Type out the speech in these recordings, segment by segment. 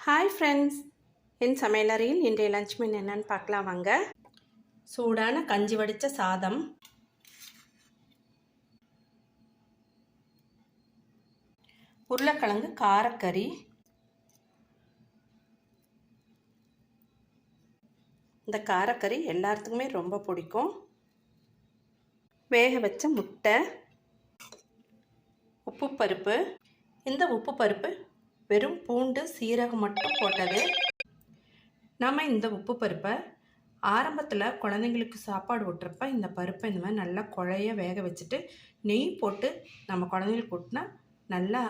Hi friends, என் சமையலறையில் இன்றைய lunch menu என்னன்னு பார்க்கலாம் வாங்க. சூடான கஞ்சி வடித்த சாதம், உருளைக்கிழங்கு காரக்கறி, இந்த காரக்கறி எல்லாத்துக்குமே ரொம்ப பிடிக்கும். வேக வச்ச முட்டை, உப்பு பருப்பு. இந்த உப்பு பருப்பு வெறும் பூண்டு சீரகம் மட்டும் போட்டது. நம்ம இந்த உப்பு பருப்பை ஆரம்பத்தில் குழந்தைங்களுக்கு சாப்பாடு ஊட்டுறப்ப இந்த பருப்பை இந்த மாதிரி நல்லா குழைய வேக வச்சுட்டு நெய் போட்டு நம்ம குழந்தைங்களுக்கு ஊட்டினா நல்லா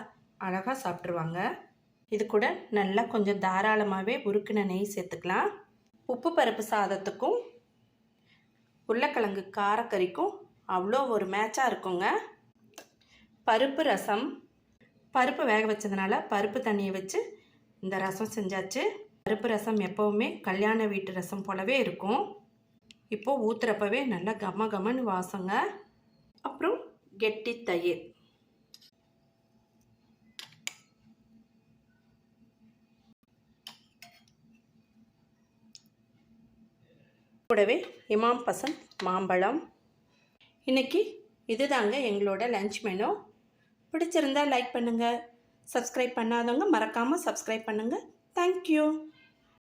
அழகாக சாப்பிட்ருவாங்க. இது கூட நல்லா கொஞ்சம் தாராளமாகவே உருக்கின நெய் சேர்த்துக்கலாம். உப்பு பருப்பு சாதத்துக்கும் உருளைக்கிழங்கு காரக்கறிக்கும் அவ்வளோ ஒரு மேட்சாக இருக்குங்க. பருப்பு ரசம், பருப்பு வேக வச்சதுனால பருப்பு தண்ணியை வச்சு இந்த ரசம் செஞ்சாச்சு. பருப்பு ரசம் எப்போவுமே கல்யாண வீட்டு ரசம் போலவே இருக்கும். இப்போது ஊற்றுறப்பவே நல்லா கம கமன்னு வாசங்க. அப்புறம் கெட்டி தயிர். கூடவே இமாம் பசந்த் மாம்பழம். இன்றைக்கி இதுதாங்க எங்களோட லஞ்ச் மெனு. பிடிச்சிருந்தா லைக் பண்ணுங்கள். சப்ஸ்கிரைப் பண்ணாதவங்க மறக்காமல் சப்ஸ்கிரைப் பண்ணுங்கள். தேங்க்யூ.